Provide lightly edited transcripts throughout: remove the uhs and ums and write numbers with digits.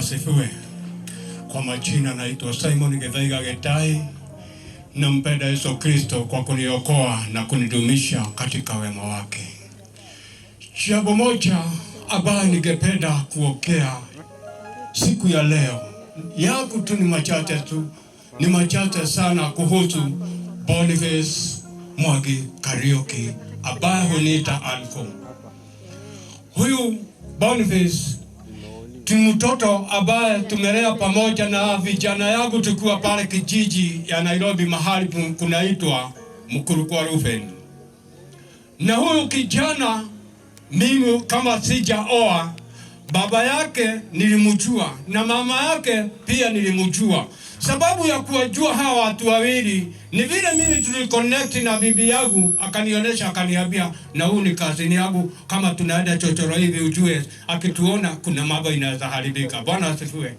asifiwe. Kwa majina naitwa Simon Githaiga Getai. Nampenda Yesu Kristo kwa kuniokoa na kunidumisha katika wema wake. Jambo moja ambayo ningependa kuongea siku ya leo yangu tu ni machache sana kuhusu Boniface Mwangi Kariuki ambaye huniita Alko. Huyu Boniface ni mtoto ambaye tumelea pamoja na vijana yangu tukiwa pale kijiji ya Nairobi mahali kunaitwa Mkurukwa Rufen. Na huyu kijana mimi kama sijaoa, baba yake nilimjua na mama yake pia nilimjua. Sababu ya kuwajua hawa watu wawili ni vile mimi tuliconnect na bibi yangu, akanionyesha akaniambia, na huu ni kazini yangu, kama tunaenda chochoro hivi ujue akituona kuna mambo inaweza haribika. Bwana asifiwe.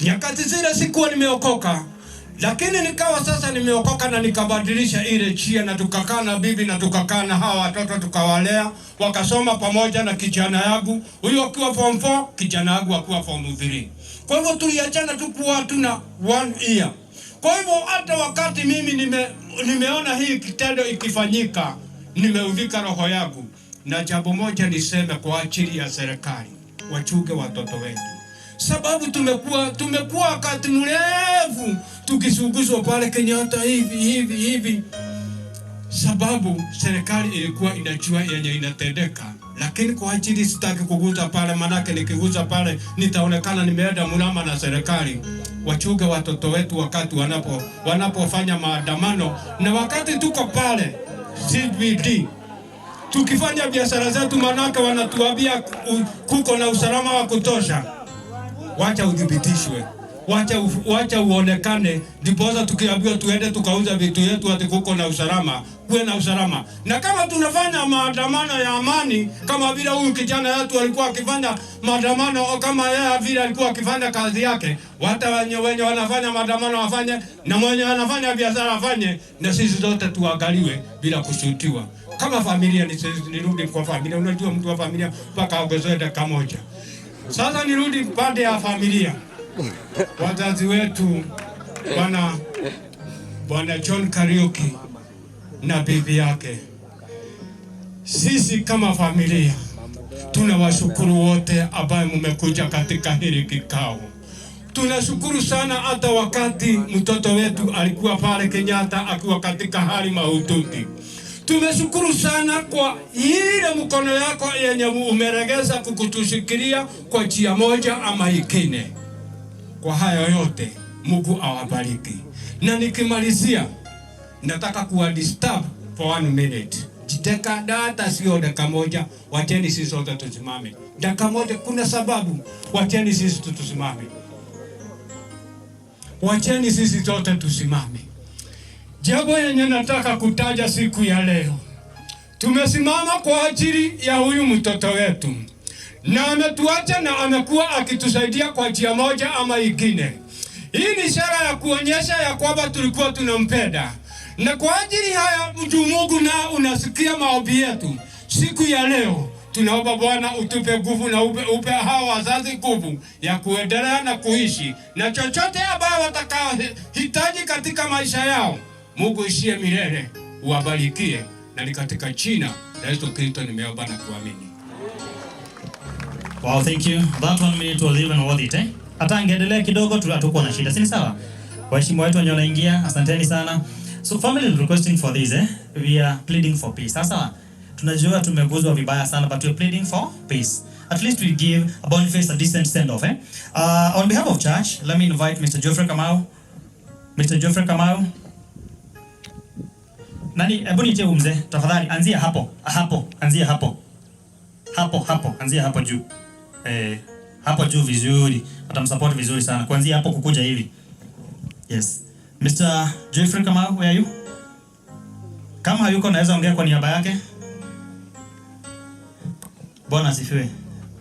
Nyakati zile sikuwa nimeokoka, lakini nikawa sasa nimeokoka na nikabadilisha ile njia, na tukakaa na bibi na tukakaa na hawa watoto tukawalea, wakasoma pamoja na kijana yangu, huyo akiwa form 4, kijana yangu akiwa form 3. Kwa hivyo tuliachana tu kwa tuna 1 year. Kwa hivyo hata wakati mimi nimeona hii kitendo ikifanyika, nimeudhika roho yangu. Na jambo moja niseme kwa ajili ya serikali, wachunge watoto wetu. Sababu tumekuwa wakati mrefu tukisuguzwa pale Kenyatta hivi. Sababu serikali ilikuwa inajua yenye inatendeka. Lakini kwa ajili sitaki kuguza pale, manake nikiguza pale nitaonekana nimeenda mlama na serikali. Wachunge watoto wetu wakati wanapofanya maandamano, na wakati tuko pale CBD tukifanya biashara zetu, manake wanatuambia kuko na usalama wa kutosha. Wacha udhibitishwe, wacha uonekane, ndiposa tukiambiwa tuende tukauza vitu yetu ati kuko na usalama, kuwe na usalama. Na kama tunafanya maandamano ya amani, kama vile huyu kijana yetu alikuwa akifanya maandamano, kama yeye vile alikuwa akifanya kazi yake, hata wenye wanafanya maandamano wafanye, na mwenye anafanya biashara afanye, na sisi zote tuangaliwe bila kushutiwa. Kama familia nirudi kwa familia, unajua mtu wa familia mpaka aongezewe dakika moja. Sasa nirudi pande ya familia. Wazazi wetu Bwana John Kariuki na bibi yake, sisi kama familia tunawashukuru wote ambao mmekuja katika hili kikao. Tunashukuru sana hata wakati mtoto wetu alikuwa pale Kenyatta akiwa katika hali mahututi. Tumeshukuru sana kwa ile mkono yako yenye umeregeza kukutushikilia kwa njia moja ama nyingine. Kwa hayo yote Mungu awabariki. Na nikimalizia nataka kuwa disturb for 1 minute. Jiteka data sio dakika moja, wacheni sisi sote tusimame. Dakika moja, kuna sababu, wacheni sisi tusimame. Wacheni sisi sote tusimame. Jambo yenye nataka kutaja siku ya leo, tumesimama kwa ajili ya huyu mtoto wetu, na ametuacha na amekuwa akitusaidia kwa njia moja ama nyingine. Hii ni ishara ya kuonyesha ya kwamba tulikuwa tunampenda. Na kwa ajili haya Mungu na unasikia maombi yetu siku ya leo, tunaomba Bwana utupe nguvu na upe hawa wazazi nguvu ya kuendelea na kuishi, na chochote ambao watakaohitaji katika maisha yao, Mungu ishie milele uwabarikie, na ni katika jina la Yesu Kristo nimeomba na kuamini. Wow, thank you. That 1 minute was even worth it, eh? Hata angeendelea kidogo tutakuwa na shida. Si sawa? Waheshimiwa wetu wenye wanaingia, asanteni sana. So family is requesting for this, eh? We are pleading for peace. Sasa tunajua tumeguzwa vibaya sana, but we are pleading for peace. At least we give Boniface a decent send off, eh? On behalf of church, let me invite Mr. Geoffrey Kamau. Mr. Geoffrey Kamau. Nani, hebu niite mzee, tafadhali anzia hapo. Anzia hapo. Hapo, anzia hapo juu. Hapo juu vizuri. Atamsupport vizuri sana. Kuanzia hapo kukuja hivi. Yes. Mr. Geoffrey Kamau, where are you? Kama hayuko naweza ongea kwa niaba yake. Bwana asifiwe.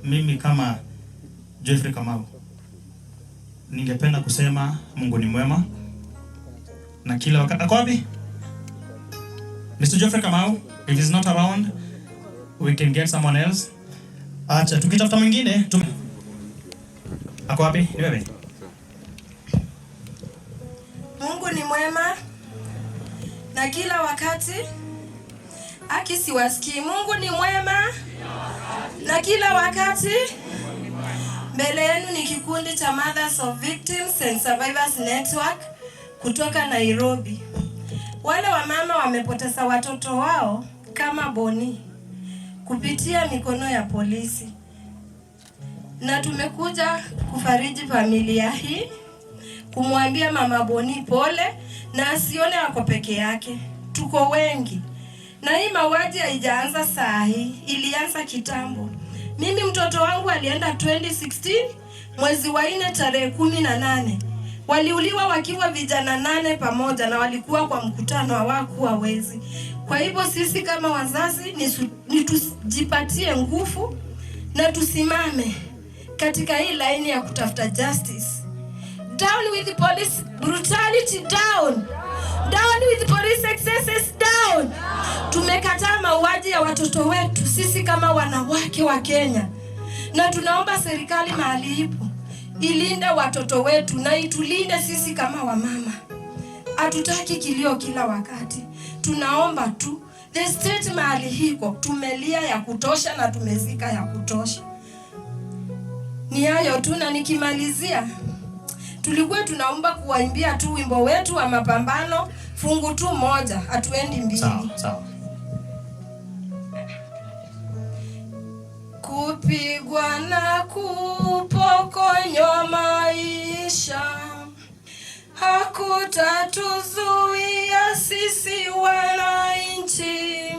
Mimi kama Geoffrey Kamau ningependa kusema Mungu ni mwema. Na kila wakati. Ako wapi? Mr. Geoffrey Kamau, if he's not around, we can get someone else. Acha tukitafuta mwingine. Ako wapi? Ni wewe? Mungu ni mwema na kila wakati. Aki siwasikii. Mungu ni mwema na kila wakati. Mbele yenu ni kikundi cha Mothers of Victims and Survivors Network kutoka Nairobi. Wale wamama wamepoteza watoto wao kama Boni kupitia mikono ya polisi. Na tumekuja kufariji familia hii, kumwambia mama Boni pole na asione ako peke yake. Tuko wengi. Na hii mauaji haijaanza saa hii, ilianza kitambo. Mimi mtoto wangu alienda 2016 mwezi wa 4 tarehe 18. Waliuliwa wakiwa vijana 8 pamoja na walikuwa kwa mkutano, hawakuwa wezi. Kwa hivyo sisi kama wazazi ni tujipatie nguvu na tusimame katika hii line ya kutafuta justice. Down with the police brutality, down. Down with the police excesses, down. Tumekataa mauaji ya watoto wetu sisi kama wanawake wa Kenya. Na tunaomba serikali mahali ipo ilinde watoto wetu na itulinde sisi kama wamama. Hatutaki kilio kila wakati. Tunaomba tu the state mahali hiko tumelia ya kutosha na tumezika ya kutosha. Ni hayo tu, na nikimalizia tulikuwa tunaomba kuwaimbia tu wimbo wetu wa mapambano fungu tu moja, hatuendi mbili. Sawa, sawa. Kupigwa na kupokonywa maisha hakutatuzuia sisi wananchi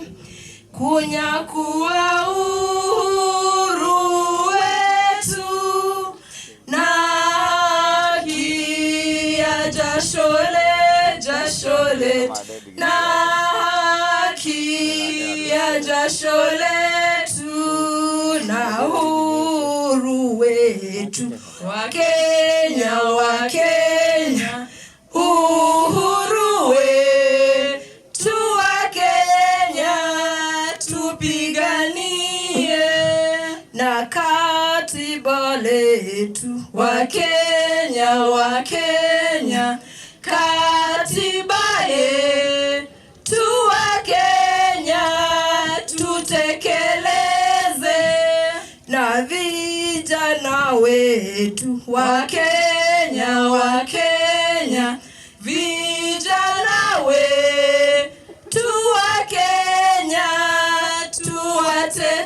kunyakua uhuru wetu na haki ya jashole na haki ya jashole na uhuru wetu wa Kenya, uhuru wetu wa Kenya tupiganie, na katiba letu wa Kenya, katiba yetu wa Kenya tutekeleze, na vijana wetu wa Kenya, vijana wetu wa Kenya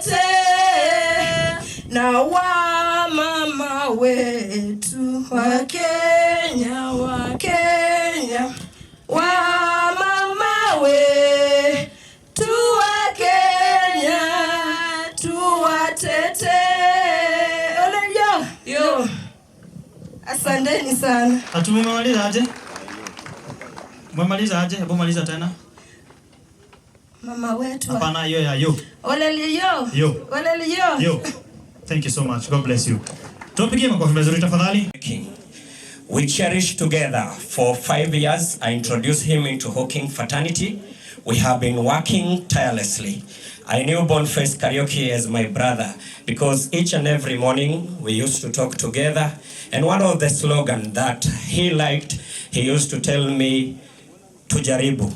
tuwatetee, na wamama wetu wa Kenya, wamama wetu wa Kenya tuwatetee. Yo. Asanteni sana. Atumemaliza aje? Umemaliza aje? Hebu maliza tena. Mama wetu. Hapana, hiyo ya yo. Olelio. Yo. Olelio. Yo. Thank you so much. God bless you. Tupigie makofi mazuri tafadhali. We cherished together for 5 years. I introduced him into Hawking fraternity. We have been working tirelessly. I knew Boniface Kariuki as my brother because each and every morning we used to talk together. And one of the slogans that he liked, he used to tell me, tujaribu.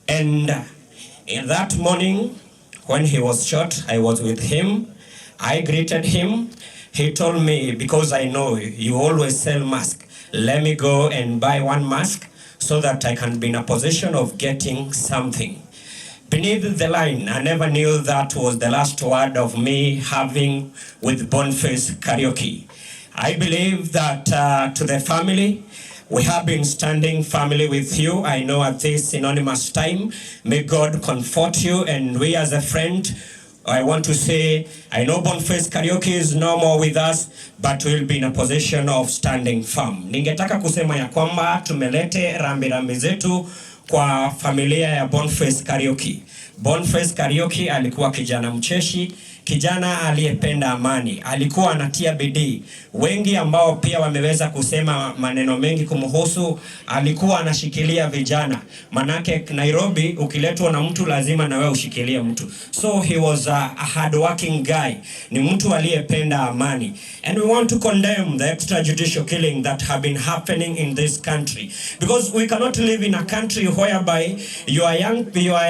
And in that morning, when he was shot, I was with him. I greeted him. He told me, because I know you always sell masks, let me go and buy one mask so that I can be in a position of getting something. Beneath the line, I never knew that was the last word of me having with Boniface Kariuki. I believe that to the family, we have been standing family with you. I know at this synonymous time, may God comfort you, and we as a friend, I want to say, I know Boniface Kariuki is no more with us, but we'll be in a position of standing firm. Ningetaka kusema ya kwamba tumelete rambirambi zetu kwa familia ya Boniface Kariuki. Boniface Kariuki alikuwa kijana mcheshi, kijana aliyependa amani, alikuwa anatia bidii. Wengi ambao pia wameweza kusema maneno mengi kumhusu, alikuwa anashikilia vijana. Manake Nairobi ukiletwa na mtu lazima na wewe ushikilie mtu. So he was a hardworking guy. Ni mtu aliyependa amani. And we want to condemn the extrajudicial killing that have been happening in this country, because we cannot live in a country whereby you are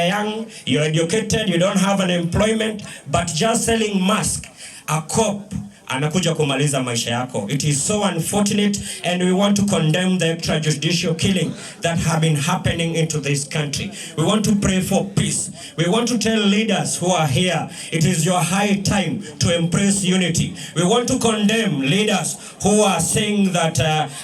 young, you're educated, you don't have an employment, but just selling mask, a cop anakuja kumaliza maisha yako. It is so unfortunate, and we want to condemn the extrajudicial killing that have been happening into this country. We want to pray for peace. We want to tell leaders who are here, it is your high time to embrace unity. We want to condemn leaders who are saying that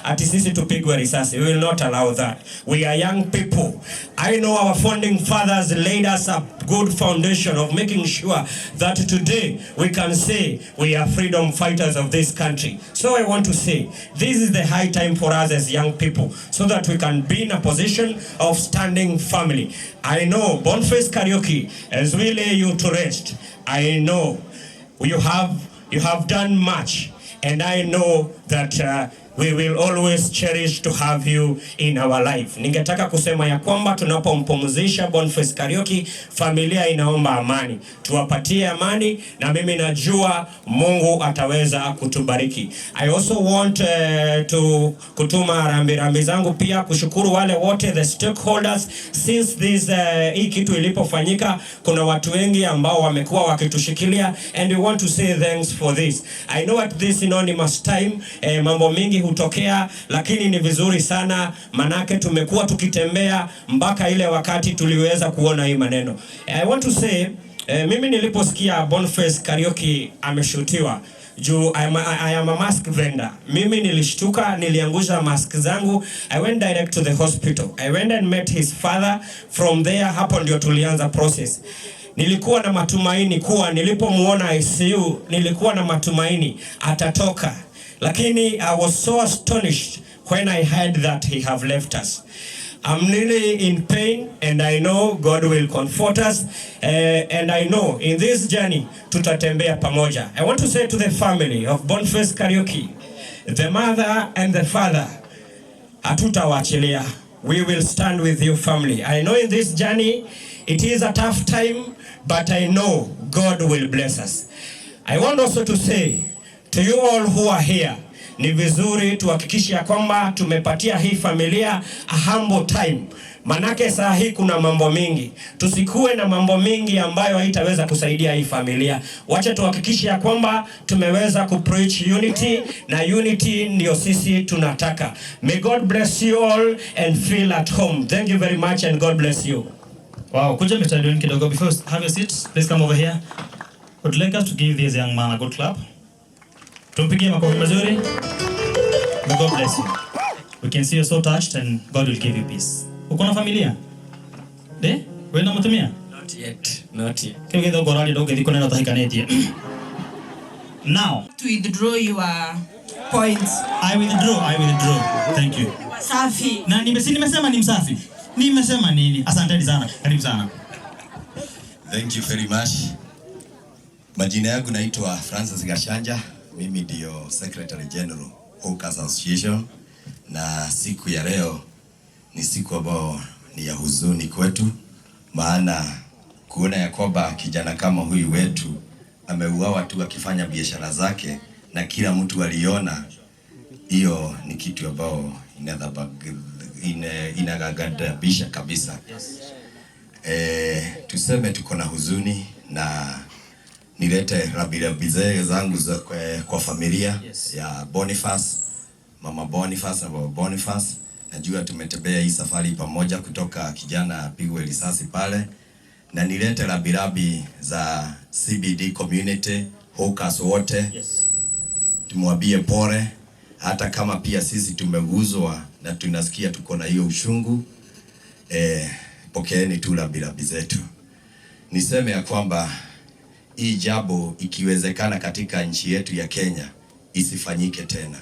ati sisi tupigwe risasi. We will not allow that. We are young people. I know our founding fathers laid us a good foundation of making sure that today we can say we are freedom fighters of this country. So I want to say, this is the high time for us as young people, so that we can be in a position of standing firmly. I know, Boniface Kariuki, as we lay you to rest, I know you have done much, and I know that we will always cherish to have you in our life. Ningetaka kusema ya kwamba tunapompumzisha Boniface Kariuki, familia inaomba amani. Tuwapatie amani, na mimi najua Mungu ataweza kutubariki. I also want to kutuma rambirambi zangu pia kushukuru wale wote, the stakeholders, since this hii kitu ilipofanyika. Kuna watu wengi ambao wamekuwa wakitushikilia, and we want to say thanks for this. I know at this anonymous time mambo mingi hutokea, lakini ni vizuri sana, manake tumekuwa tukitembea mpaka ile wakati tuliweza kuona hii maneno. I want to say, mimi niliposikia Boniface Kariuki ameshutiwa, juu I am a mask vendor. Mimi nilishtuka, niliangusha mask zangu. I went direct to the hospital. I went and met his father. From there, hapo ndio tulianza process. Nilikuwa na matumaini kuwa nilipomuona ICU, nilikuwa na matumaini atatoka. Lakini I was so astonished when I heard that he have left us. I'm really in pain, and I know God will comfort us, and I know in this journey tutatembea pamoja. I want to say to the family of Boniface Kariuki, the mother and the father, hatutawachilia. We will stand with you, family. I know in this journey it is a tough time, but I know God will bless us. I want also to say to you all who are here, ni vizuri tuhakikishe ya kwamba tumepatia hii familia a humble time. Manake saa hii kuna mambo mingi. Tusikuwe na mambo mingi ambayo haitaweza kusaidia hii familia. Wacha tuhakikishe ya kwamba tumeweza kupreach unity, na unity ndio sisi tunataka. May God bless you all and feel at home. Thank you very much, and God bless you. Wow, kuja Mr. Edwin kidogo. Before have your seats, please come over here. Would like us to give this young man a good clap. Tumpigie makofi mazuri. May God bless you. We can see you're so touched, and God will give you peace. Uko na familia? De? Wewe na mtumia? Not yet. Not yet. Kile kidogo rali dogo diko neno tahikanetie. Now, To withdraw your points. I withdraw. Thank you. Safi. Na nimesema ni msafi. Nimesema nini? Asanteni sana. Karibu sana. Thank you very much. Majina yangu naitwa Francis Gashanja. Mimi ndio Secretary General Hawkers Association, na siku ya leo ni siku ambayo ni ya huzuni kwetu, maana kuona ya kwamba kijana kama huyu wetu ameuawa tu akifanya biashara zake na kila mtu aliona, hiyo ni kitu ambao inagadhabisha kabisa. Tuseme tuko na huzuni, na nilete rambirambi zangu kwa familia ya Boniface, mama Boniface na baba Boniface. Najua tumetembea hii safari pamoja kutoka kijana pigwe risasi pale, na nilete rambirambi za CBD community, Hawkers wote. Tumwambie pole, hata kama pia sisi tumeguzwa na tunasikia tuko na hiyo ushungu. Pokeeni tu rambirambi zetu. Niseme ya kwamba hii jambo ikiwezekana katika nchi yetu ya Kenya isifanyike tena.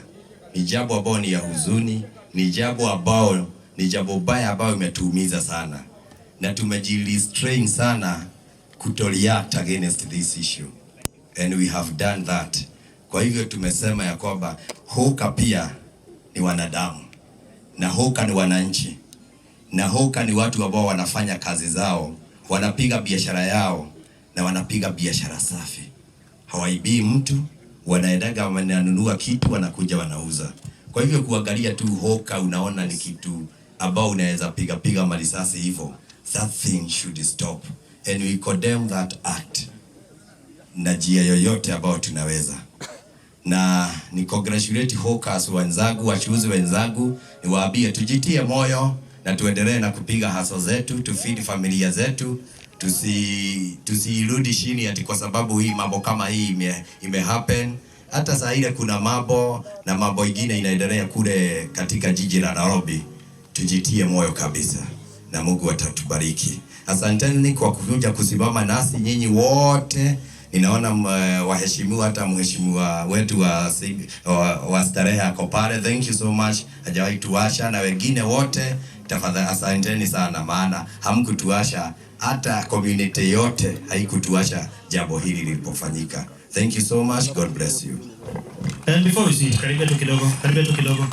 Ni jambo ambalo ni ya huzuni, ni jambo baya ambalo imetuumiza sana, na tumejirestrain sana kutoreact against this issue. and we have done that. Kwa hivyo tumesema ya kwamba Hoka pia ni wanadamu, na Hoka ni wananchi, na Hoka ni watu ambao wanafanya kazi zao, wanapiga biashara yao, na wanapiga biashara safi. Hawaibii mtu, wanaendaga wananunua kitu wanakuja wanauza. Kwa hivyo kuangalia tu Hoka unaona ni kitu ambao unaweza piga marisasi hivyo. That thing should stop, and we condemn that act na njia yoyote ambao tunaweza. Na ni congratulate Hokas wenzangu, wachuuzi wenzangu, niwaambie tujitie moyo na tuendelee na kupiga haso zetu, tufeed familia zetu, tusirudi chini ati kwa sababu hii mambo kama hii ime happen. Hata saa ile kuna mambo na mambo ingine inaendelea kule katika jiji la Nairobi. Tujitie moyo kabisa na Mungu atatubariki. Asanteni kwa kuja kusimama nasi nyinyi wote. Ninaona waheshimiwa, hata mheshimiwa wetu wa starehe ako pale. Thank you so much. Hajawahi tuasha, na wengine wote tafadhali asanteni sana, maana hamkutuasha, hata community yote haikutuasha jambo hili lilipofanyika. Thank you so much. God bless you. And before we see, karibia tu kidogo.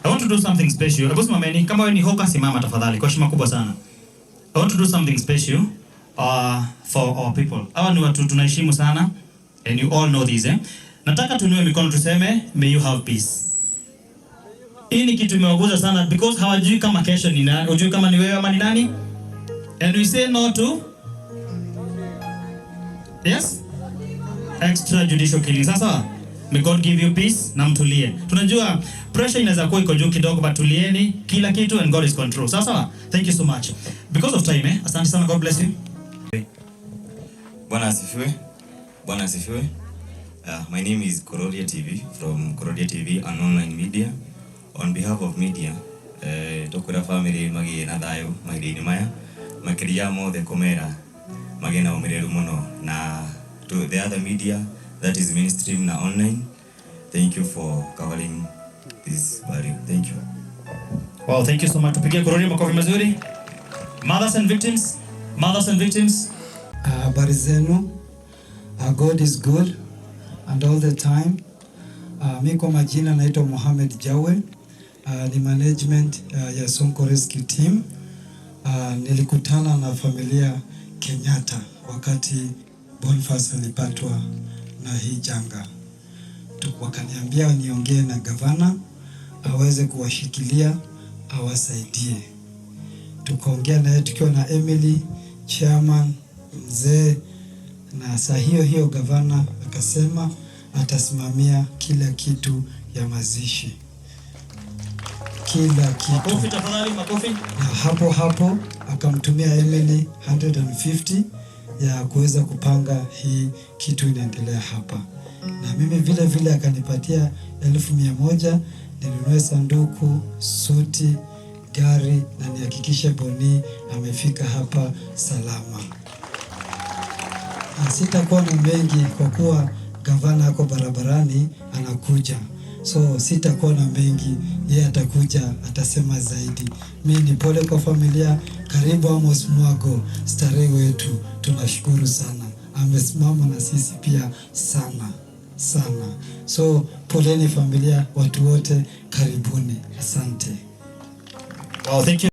I want to do something special. Hebu simameni, kama wewe ni Hoka simama tafadhali, kwa heshima kubwa sana. I want to do something special for our people. Hawa ni watu tunaheshimu sana, and you all know this, Nataka tuinue mikono tuseme may you have peace. Hii ni kitu imewaguza sana because hawajui kama kesho ni nani, hujui kama ni wewe ama ni nani. And we say no to yes extrajudicial killing. Sasa may God give you peace na mtulie. Tunajua pressure inaweza kuwa iko juu kidogo, but tulieni kila kitu and God is control. Sasa thank you so much. Because of time, asante sana, God bless you. Bwana asifiwe. My name is Kororia TV from Kororia TV, an online media. On behalf of media, tokura family magi na dayo magi ni maya makiria mo the komera magi na umireru muno na to the other media that is mainstream na online. Thank you for covering this value. Thank you. Wow, thank you so much. Tupigie Kororia makofi mazuri. Mothers and victims. Habari zenu. God is good and all the time. Mimi kwa majina naitwa Mohamed Jawe. Ni management ya Sonko Rescue Team. Nilikutana na familia Kenyatta wakati Boniface alipatwa na hii janga. Wakaniambia niongee na gavana aweze kuwashikilia, awasaidie. Tukaongea naye tukiwa na Emily, chairman, mzee, na saa hiyo gavana akasema atasimamia kila kitu ya mazishi. Kila kitu. Makofi tafadhali, makofi. Na hapo akamtumia Emily 150 ya kuweza kupanga hii kitu inaendelea hapa. Na mimi vile akanipatia 1,100 ninunue sanduku, suti, gari na nihakikishe Boni amefika hapa salama. Sitakuwa na mengi kwa kuwa gavana ako barabarani anakuja. So sitakuwa na mengi, yeye atakuja atasema zaidi. Mimi ni pole kwa familia. Karibu Amos Mwago, starehe wetu. Tunashukuru sana. Amesimama na sisi pia sana. So poleni familia, watu wote karibuni. Asante. Wow, thank you.